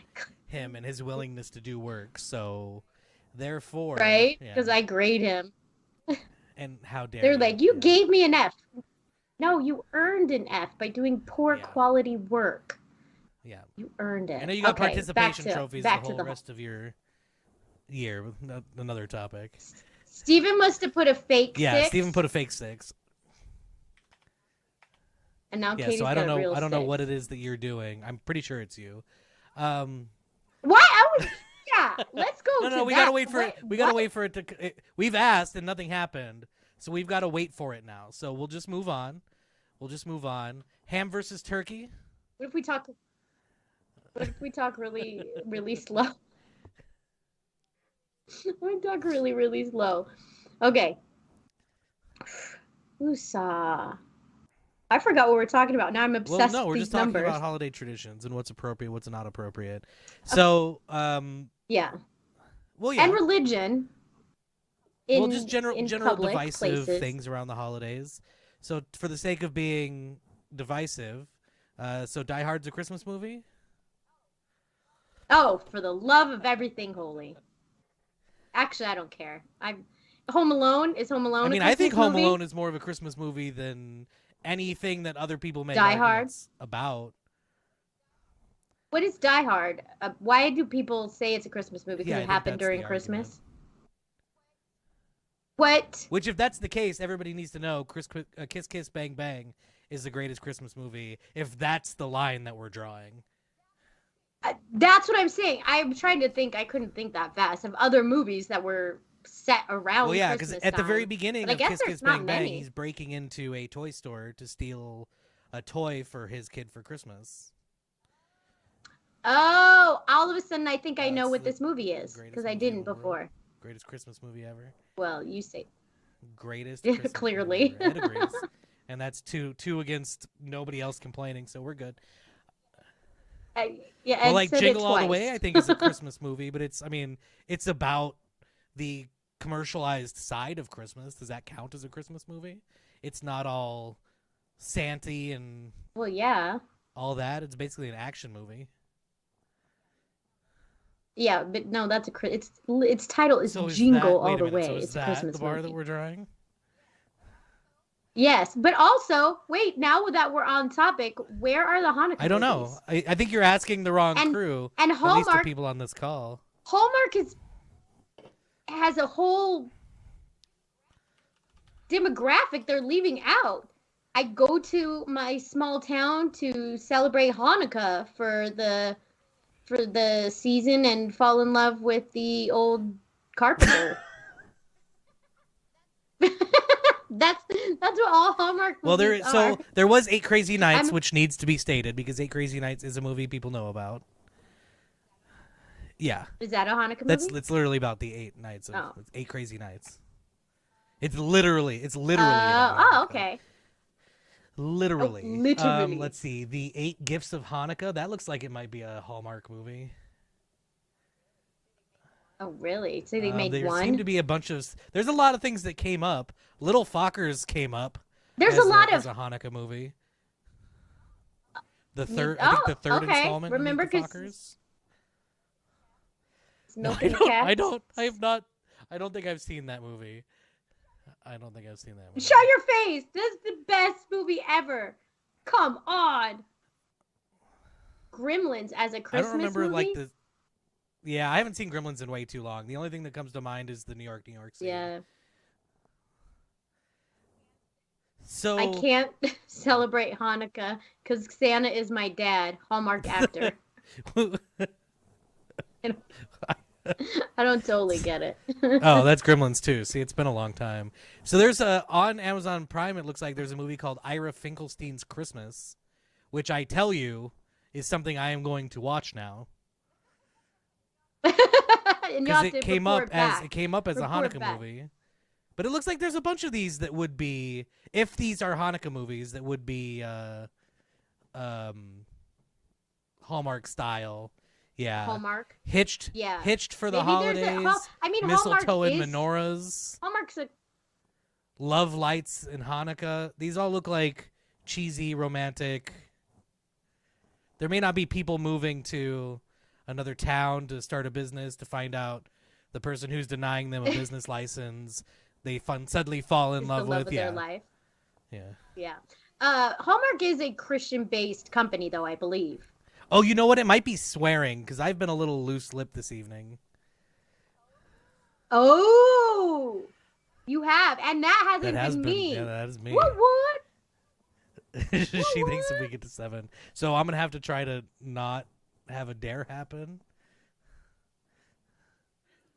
him and his willingness to do work. So, therefore, right? Because I grade him. And how dare they're like, you gave me an F. No, you earned an F by doing poor quality work. Yeah, you earned it. I know you got participation trophies the whole rest of your year. Another topic. Steven must have put a fake 6. Yeah, Steven put a fake 6. And now Katie's so I don't know. I don't know 6. what it is that you're doing. I'm pretty sure it's you. What? Let's go. No, we gotta wait for it. We gotta wait for it to. We've asked and nothing happened, so we've got to wait for it now. So we'll just move on. Ham versus turkey. What if we talk? Really, really slow? We talk really, really slow. Okay. USA. I forgot what we're talking about. Now I'm obsessed with we're these just talking numbers. about holiday traditions and what's appropriate, what's not appropriate. So, yeah. Well, yeah. And religion. Just general divisive places. Things around the holidays. So, for the sake of being divisive, so Die Hard's a Christmas movie? Oh, for the love of everything holy. Actually, I don't care. Home Alone is Home Alone. I mean, I think Home Alone is more of a Christmas movie than anything that other people make Die Hard about. What is Die Hard? Why do people say it's a Christmas movie? Because it happened during Christmas. What? Which, if that's the case, everybody needs to know Kiss Kiss Bang Bang is the greatest Christmas movie, if that's the line that we're drawing. That's what I'm saying. I'm trying to think. I couldn't think that fast of other movies that were set around Well, yeah, because Christmas at the very time. beginning But I of guess Kiss there's Kiss not Bang Bang, many. he's breaking into a toy store to steal a toy for his kid for Christmas. Oh, all of a sudden I think I know It's what the this movie is greatest because I movie in didn't the world. before. Greatest Christmas movie ever. Well, you say Greatest Christmas movie clearly. ever. Ed agrees. And that's two against nobody else complaining, so we're good. Yeah, Well, Ed like said it Jingle All the Way, twice. I think is a Christmas movie, but it's about the commercialized side of Christmas. Does that count as a Christmas movie? It's not all Santa and Well, yeah. all that. It's basically an action movie. Yeah, but no, that's its title is So is Jingle that? All Wait a the minute. Way. So is It's a that the Christmas bar that movie. we're drawing? Yes, but also, wait, now that we're on topic, where are the I Hanukkah don't movies? know. I think you're asking the wrong And crew. and At least the Hallmark people on this call. Hallmark has a whole demographic they're leaving out. I go to my small town to celebrate Hanukkah for the season and fall in love with the old carpenter. that's what all Hallmark Well, movies are. there was Eight Crazy Nights, I'm which needs to be stated because Eight Crazy Nights is a movie people know about. Yeah, Is that a Hanukkah that's movie? it's literally about the Oh. Eight Crazy Nights. It's literally about Hanukkah. Okay. Literally. Oh, literally. Let's see. The Eight Gifts of Hanukkah. That looks like it might be a Hallmark movie. Oh, really? So they made There one? seem to be a bunch of. There's a lot of things that came up. Little Fockers came up. There's as a lot as of a Hanukkah movie. The third, I think the third okay. installment. Remember, of Meet the 'cause Fockers. No, I don't. I have not. I don't think I've seen that movie. I don't think I've seen that movie. Show your face. This is the best movie ever. Come on. Gremlins as a Christmas I don't remember movie? like the. Yeah, I haven't seen Gremlins in way too long. The only thing that comes to mind is the New York scene. Yeah. So I can't celebrate Hanukkah because Santa is my dad, Hallmark actor. I don't totally get it. Oh, that's Gremlins too. See, it's been a long time. So there's on Amazon Prime. It looks like there's a movie called Ira Finkelstein's Christmas, which I tell you is something I am going to watch now And you because have to it came report up back. as a Report Hanukkah back. movie. But it looks like there's a bunch of these that would be, if these are Hanukkah movies, that would be Hallmark style. Yeah. Hallmark. Hitched. Yeah. Hitched for the Maybe there's holidays. I mean, Mistletoe Hallmark and is menorahs. Hallmark's a Love lights in Hanukkah. These all look like cheesy, romantic. There may not be people moving to another town to start a business to find out the person who's denying them a business license. They suddenly fall in is love the love with. of Yeah. their life. Yeah. Yeah. Hallmark is a Christian-based company, though, I believe. Oh, you know what? It might be swearing because I've been a little loose-lipped this evening. Oh, you have, and that hasn't That has been been. me. Yeah, that is me. What? She thinks if we get to 7. So I'm gonna have to try to not have a dare happen.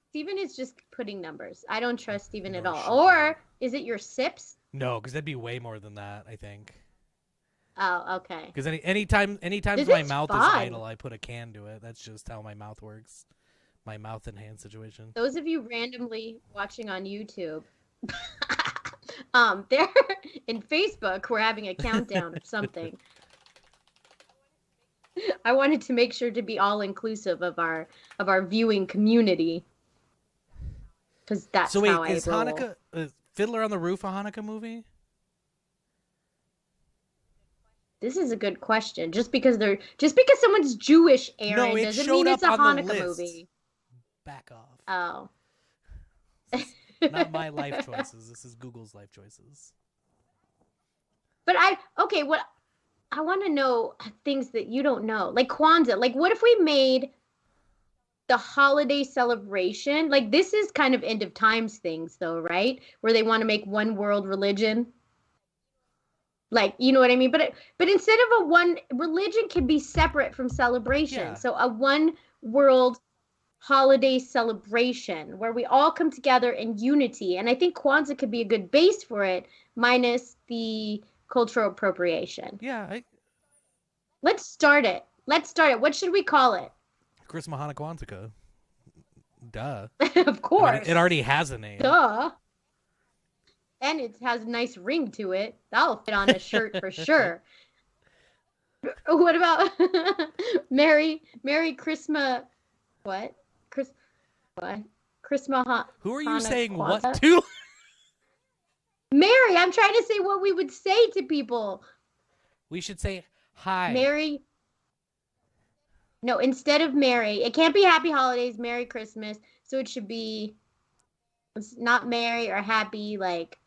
Steven is just putting numbers. I don't trust Steven at No all. shit. Or is it your sips? No, because that'd be way more than that, I think. Oh, okay. Because anytime This my is mouth is fun. idle, I put a can to it. That's just how my mouth works. My mouth and hand situation. Those of you randomly watching on YouTube, there in Facebook, we're having a countdown of something. I wanted to make sure to be all inclusive of our viewing community, because that's So wait, how I is roll. Hanukkah Fiddler on the Roof a Hanukkah movie? This is a good question. Just because someone's Jewish, Aaron, No, it doesn't showed mean it's a up on the Hanukkah list. movie. Back off. Oh. Not my life choices. This is Google's life choices. But what I want to know things that you don't know. Like Kwanzaa. Like what if we made the holiday celebration? Like this is kind of end of times things though, right? Where they want to make one world religion. Like, you know what I mean? But instead of religion can be separate from celebration. Yeah. So a one world holiday celebration where we all come together in unity. And I think Kwanzaa could be a good base for it, minus the cultural appropriation. Yeah, Let's start it. What should we call it? Chris Mahana Kwanzaa. Duh. Of course. It already has a name. Duh. And it has a nice ring to it. That'll fit on a shirt for sure. What about Merry Christmas? What? Christmas. Who are you saying Kwanzaa? what to? Mary, I'm trying to say what we would say to people. We should say hi. Merry. No, instead of Merry, it can't be Happy Holidays, Merry Christmas. So it should be, it's not Merry or Happy, like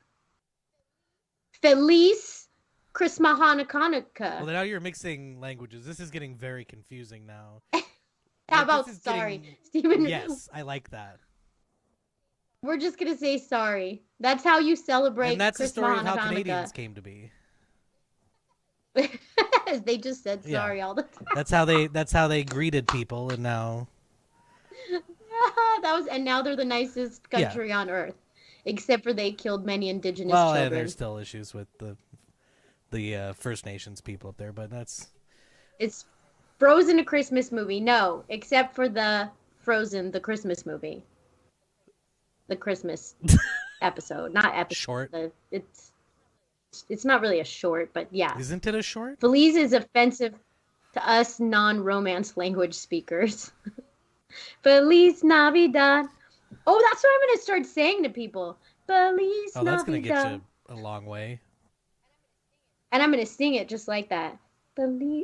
Feliz Christmas Hanukkah. Well, now you're mixing languages. This is getting very confusing now. How about sorry, Stephen? Yes, I like that. We're just gonna say sorry. That's how you celebrate. And that's Christmas the story of how Hanukkah. Canadians came to be. They just said sorry all the time. That's how they greeted people, and now and now they're the nicest country on earth, except for they killed many indigenous children. And there's still issues with the First Nations people up there, but it's Frozen a Christmas movie? No, except for the Frozen the Christmas movie, the Christmas episode, not episode. Short. It's not really a short, but yeah. Isn't it a short? Feliz is offensive to us non-Romance language speakers. Feliz Navidad. Oh, that's what I'm going to start saying to people. Feliz Navidad. Oh, that's going to get you a long way. And I'm going to sing it just like that.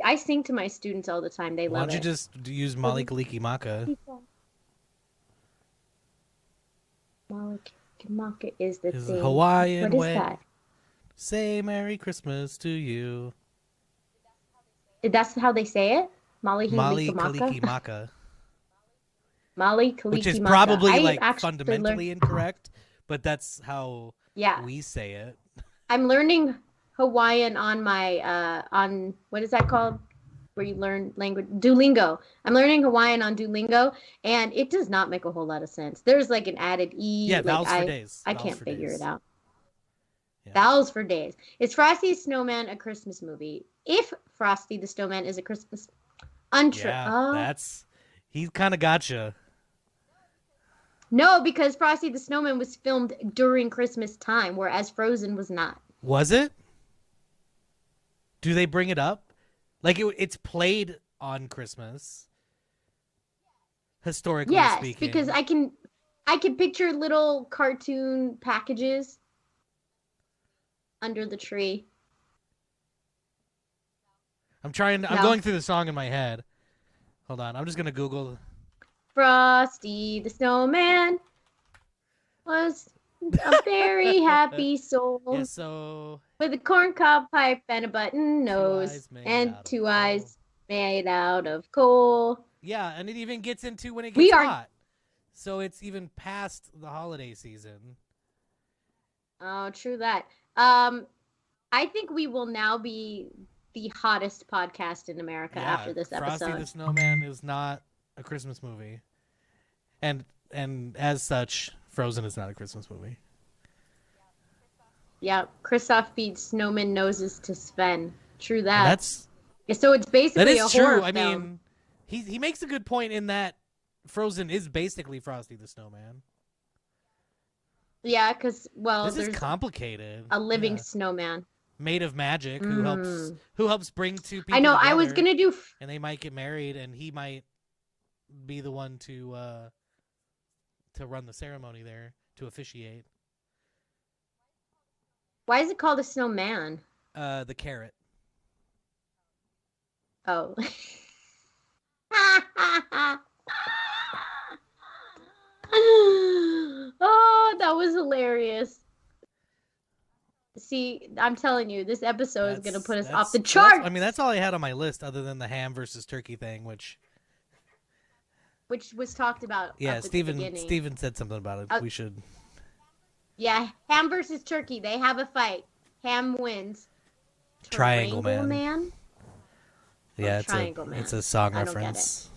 I sing to my students all the time. They love it. Why don't you just use Mali Kaliki Maka? Mali Kaliki Maka is the thing. Hawaiian What way. is that? Say Merry Christmas to you. That's how they say it? Mali Kaliki Maka. Mali Kaliki Maka. Which is probably fundamentally incorrect, but that's how we say it. I'm learning Hawaiian on my on what is that called? Where you learn language, Duolingo. I'm learning Hawaiian on Duolingo, and it does not make a whole lot of sense. There's like an added e. Yeah, like vowels for days. I can't figure it out. Yeah. Vowels for days. Is Frosty the Snowman a Christmas movie? If Frosty the Snowman is a Christmas, untrue. Yeah, he kind of gotcha. No, because Frosty the Snowman was filmed during Christmas time, whereas Frozen was not. Was it? Do they bring it up? Like it's played on Christmas, historically speaking. Yes, because I can picture little cartoon packages under the tree. I'm going through the song in my head. Hold on, I'm just gonna Google. Frosty the Snowman was a very happy soul. Yeah, so with a corncob pipe and a button nose and two eyes made out of coal. Yeah, and it even gets into when it gets hot. So it's even past the holiday season. Oh, true that. I think we will now be the hottest podcast in America after this episode. Frosty the Snowman is not a Christmas movie. And as such, Frozen is not a Christmas movie. Yeah, Kristoff feeds snowman noses to Sven. True that. So it's basically a horror film. I mean, he makes a good point in that Frozen is basically Frosty the Snowman. Yeah, because this is complicated. A living snowman made of magic who helps bring two people. I know. Together, I was gonna do, and they might get married, and he might be the one to run the ceremony there, to officiate. Why is it called a snowman? The carrot. Oh. Oh, that was hilarious. See, I'm telling you, this episode is going to put us off the charts. I mean, that's all I had on my list other than the ham versus turkey thing, which was talked about. Yeah, Steven said something about it. We should. Yeah, ham versus turkey. They have a fight. Ham wins. Triangle Man. Yeah, Triangle Man. It's a song reference.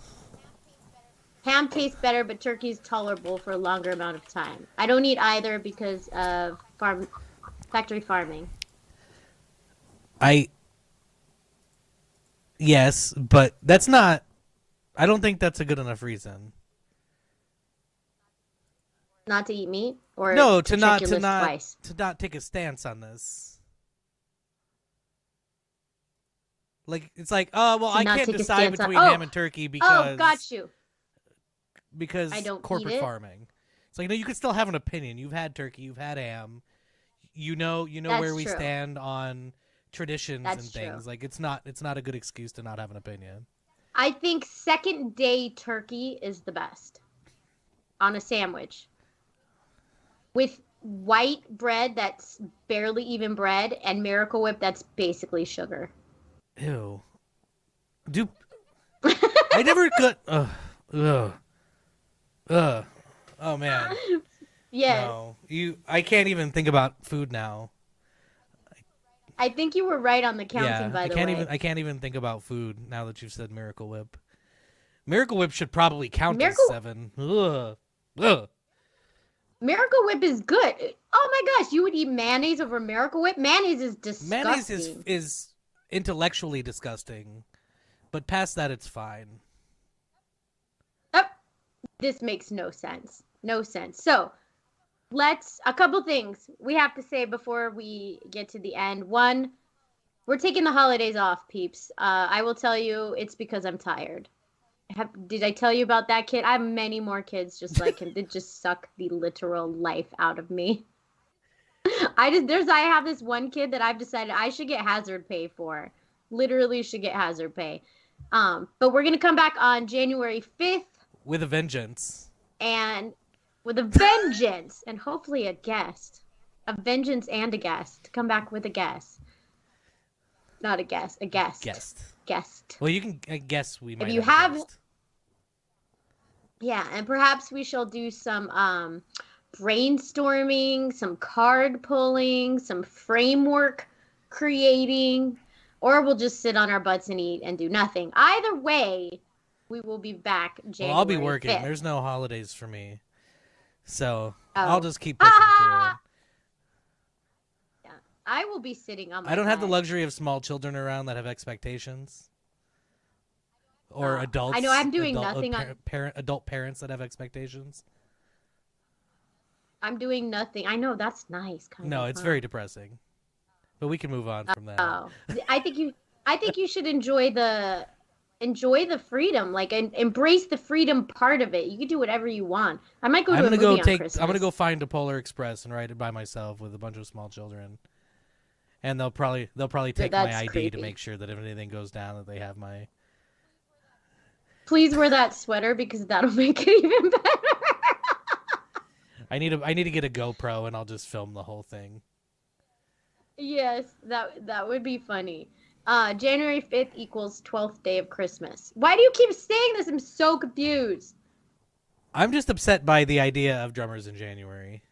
Ham tastes better, but turkey is tolerable for a longer amount of time. I don't eat either because of factory farming. I yes, but that's not. I don't think that's a good enough reason. Not to eat meat or No, to check your list twice. to not take a stance on this. Like it's like, oh well, To I not can't take a decide stance on. between ham and turkey Oh, got you. because I don't corporate eat it. farming. It's like no, you can still have an opinion. You've had turkey, you've had ham. You know That's where we true. stand on traditions and That's things. true. Like it's not a good excuse to not have an opinion. I think second day turkey is the best on a sandwich with white bread that's barely even bread and Miracle Whip that's basically sugar. Ew. Do I never got ugh. Ugh. Oh man. Yes. No. I can't even think about food now. I think you were right on the counting, Yeah, by the way. I can't even think about food now that you've said Miracle Whip. Miracle Whip should probably count Miracle as 7. Ugh. Ugh. Miracle Whip is good. Oh my gosh, you would eat mayonnaise over Miracle Whip? Mayonnaise is disgusting. Mayonnaise is intellectually disgusting, but past that it's fine. Oh, this makes no sense. No sense. So, a couple things we have to say before we get to the end. One, we're taking the holidays off, peeps. I will tell you it's because I'm tired. Did I tell you about that kid? I have many more kids just like him that just suck the literal life out of me. I have this one kid that I've decided I should get hazard pay for. Literally should get hazard pay. But we're gonna come back on January 5th With a vengeance. and with a vengeance and hopefully a guest. A vengeance and a guest. Come back with a guest. Not a guest, a guest. Guest. Well, you can guess we might If you have a have guest. Yeah, and perhaps we shall do some brainstorming, some card pulling, some framework creating, or we'll just sit on our butts and eat and do nothing. Either way, we will be back January Well, I'll be working. 5th. There's no holidays for me. So, Oh. I'll just keep pushing through. Yeah, I will be sitting on my I don't have the bed. luxury of small children around that have expectations. Or adults. I know I'm doing nothing adult parents that have expectations. I'm doing nothing. I know that's nice. No, it's very depressing. But we can move on from that. Oh, I think you should enjoy the freedom, like and embrace the freedom part of it. You can do whatever you want. I might go to a movie on Christmas. I'm gonna go find a Polar Express and ride it by myself with a bunch of small children. And they'll probably take my ID creepy. to make sure that if anything goes down that they have my. Please wear that sweater because that'll make it even better. I need to get a GoPro and I'll just film the whole thing. Yes, that would be funny. January 5th equals 12th day of Christmas. Why do you keep saying this? I'm so confused. I'm just upset by the idea of drummers in January.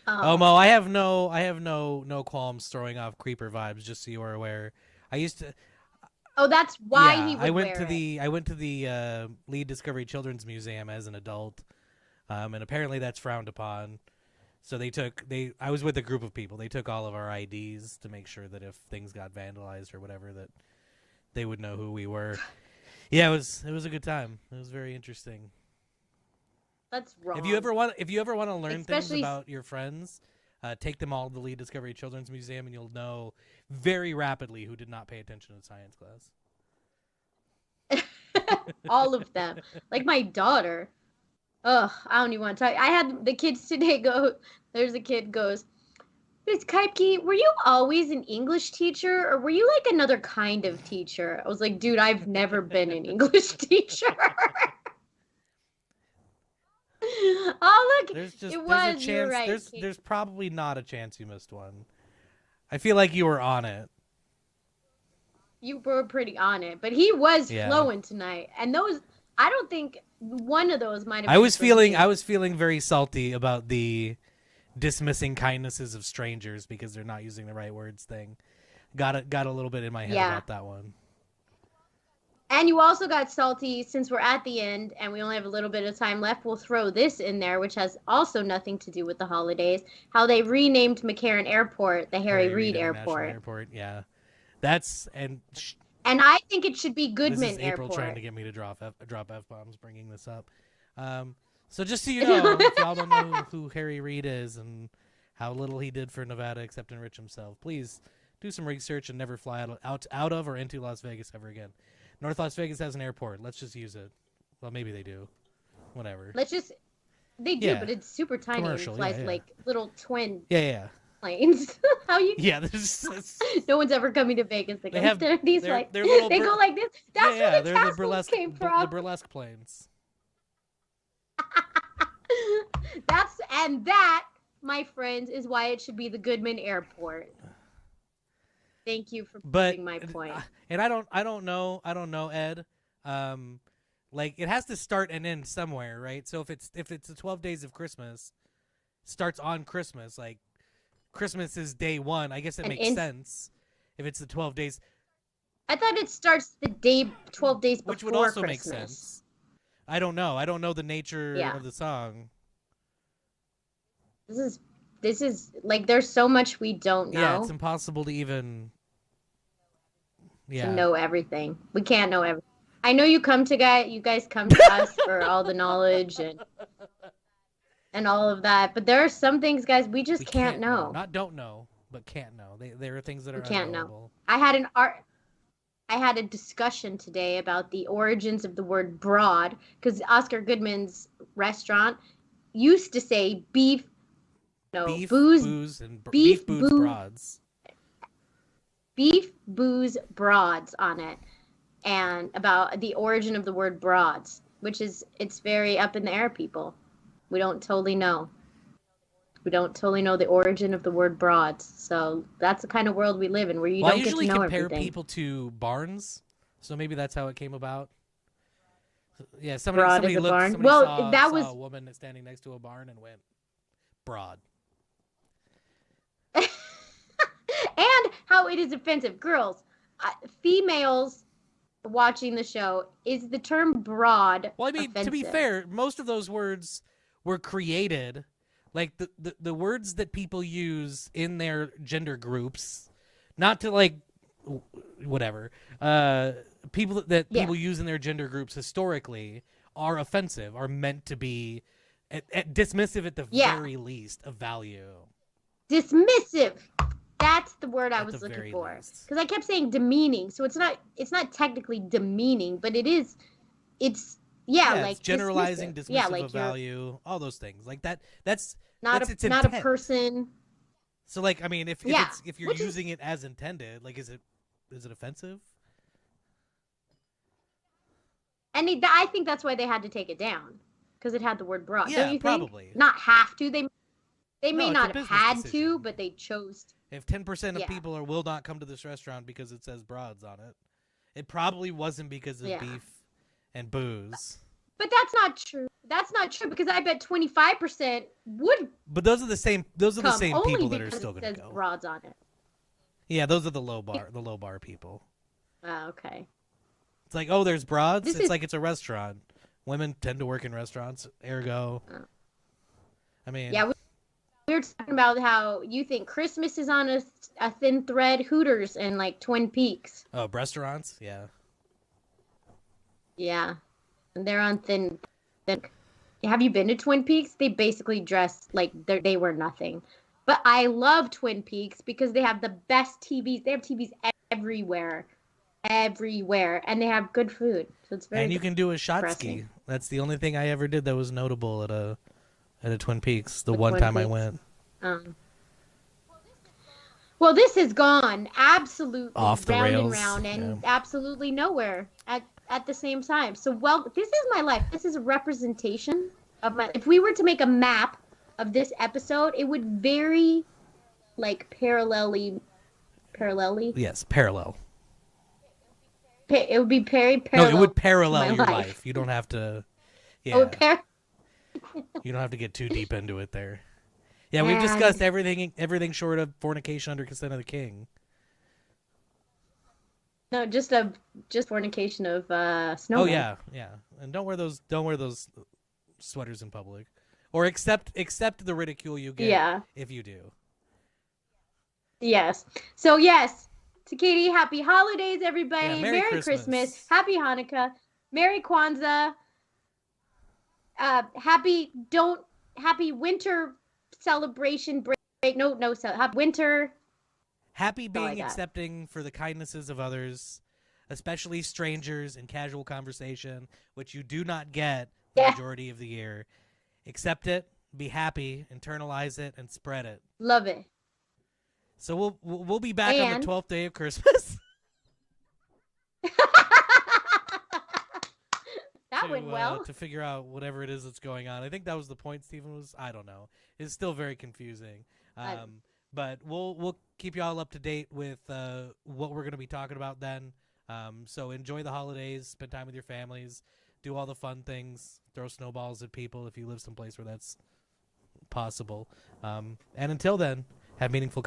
Oh, Mo, I have no qualms throwing off creeper vibes. Just so you are aware, I used to. Oh, that's why yeah, he would I went wear to it. the Lead Discovery Children's Museum as an adult, and apparently that's frowned upon. So I was with a group of people. They took all of our IDs to make sure that if things got vandalized or whatever, that they would know who we were. Yeah, it was a good time. It was very interesting. That's wrong. If you ever want to learn things Especially about your friends, take them all to the Lead Discovery Children's Museum, and you'll know very rapidly who did not pay attention in science class. all of them, like my daughter. Ugh, I don't even want to talk. I had the kids today go. There's a kid goes, Miss Kaipke, were you always an English teacher, or were you like another kind of teacher? I was like, dude, I've never been an English teacher. Oh look, There's it a was. chance. You're right. There's probably not a chance you missed one. I feel like you were on it. You were pretty on it, but he was Yeah. flowing tonight, and those. I don't think one of those might have. I was been for me. feeling very salty about the dismissing kindnesses of strangers because they're not using the right words thing. Got a little bit in my head Yeah. about that one. And you also got salty since we're at the end and we only have a little bit of time left. We'll throw this in there, which has also nothing to do with the holidays. How they renamed McCarran Airport the Harry Reid International Airport. Airport. Yeah, that's And I think it should be this Goodman is April trying Airport. to get me to drop f-bombs, bringing this up. So just so you know, if y'all don't know who Harry Reid is and how little he did for Nevada except enrich himself, please do some research and never fly out of or into Las Vegas ever again. North Las Vegas has an airport. Let's just use it. Well, maybe they do. Whatever. They do, but it's super tiny and Commercial, flies like little twin Yeah. planes. How you? Yeah, No one's ever coming to Vegas again. have- These they're they little go like this. That's where the they're tassels came from. the burlesque planes. That, my friends, is why it should be the Goodman Airport. Thank you for proving my point. And I don't know, Ed. Like it has to start and end somewhere, right? So if it's the 12 days of Christmas, starts on Christmas, like Christmas is day 1. I guess it makes sense if it's the 12 days. I thought it starts the day 12 days before Which would also Christmas. make sense. I don't know. I don't know the nature of the song. This is like there's so much we don't know. Yeah, it's impossible to even to know everything. We can't know everything. I know you guys come to us for all the knowledge and all of that, but there are some things, guys, we just can't know. Not don't know, but can't know. There are things that are can't unknowable. know. I had a discussion today about the origins of the word broad because Oscar Goodman's restaurant used to say beef, booze, broads. Beef, booze, broads on it, and about the origin of the word broads, which it's very up in the air, people. We don't totally know. We don't totally know the origin of the word broads. So that's the kind of world we live in where you don't get to know everything. I usually compare people to barns, so maybe that's how it came about. Yeah, somebody looked. Barn. Somebody saw a woman standing next to a barn and went broad. And how it is offensive. Girls, females watching the show, is the term broad Well, I mean, offensive? to be fair, most of those words were created, like the words that people use in their gender groups, not to like whatever people that people use in their gender groups historically are offensive, are meant to be dismissive at the very least of value. Dismissive. That's the word I was looking for. Because I kept saying demeaning, so it's not technically demeaning, but it is. It's like it's generalizing, dismissive of value, all those things like that. That's not a person. So like, I mean, if you're using it as intended, like, is it offensive? And I think that's why they had to take it down because it had the word broad. Yeah, don't you probably. Think? Not have to. They may not have had decision. to, but they chose. If 10% of people will not come to this restaurant because it says broads on it, it probably wasn't because of beef and booze. But that's not true. That's not true because I bet 25% would. But those are the same people that are still going to go. Broads on it. Yeah, those are the low bar people. Oh, okay. It's like, oh, there's broads. Like it's a restaurant. Women tend to work in restaurants, ergo. I mean, yeah. We were talking about how you think Christmas is on a thin thread. Hooters and like Twin Peaks. Oh, restaurants? Yeah. Yeah, and they're on thin. Have you been to Twin Peaks? They basically dress like they were nothing. But I love Twin Peaks because they have the best TVs. They have TVs everywhere, and they have good food. So it's very. And you can do a shot ski. That's the only thing I ever did that was notable at a Twin Peaks. The one time I went. Well, this has gone absolutely off the round rails. And round and absolutely nowhere at the same time. So, this is my life. This is a representation of my. If we were to make a map of this episode, it would very, like, parallelly. Yes, parallel. It would be very parallel. No, it would parallel your life. You don't have to. Yeah. You don't have to get too deep into it there. Yeah, we've discussed everything short of fornication under consent of the king. No, just fornication of Oh snowmen. yeah, yeah. And don't wear those sweaters in public, or accept the ridicule you get Yeah. if you do. Yes. So yes, to Katie, happy holidays, Yeah, everybody. Merry Merry Christmas. Christmas. Happy Hanukkah. Merry Kwanzaa. Happy don't happy winter celebration break. No, no, happy winter. Happy That's all I being got. accepting for the kindnesses of others, especially strangers in casual conversation, which you do not get the Yeah, majority of the year. Accept it, be happy, internalize it, and spread it. love it. So we'll be back on the And 12th day of Christmas that went well. to figure out whatever it is that's going on. I think that was the point. Stephen was. I don't know. It's still very confusing. I, But we'll keep you all up to date with what we're going to be talking about then. So enjoy the holidays, spend time with your families, do all the fun things, throw snowballs at people if you live someplace where that's possible. And until then, have meaningful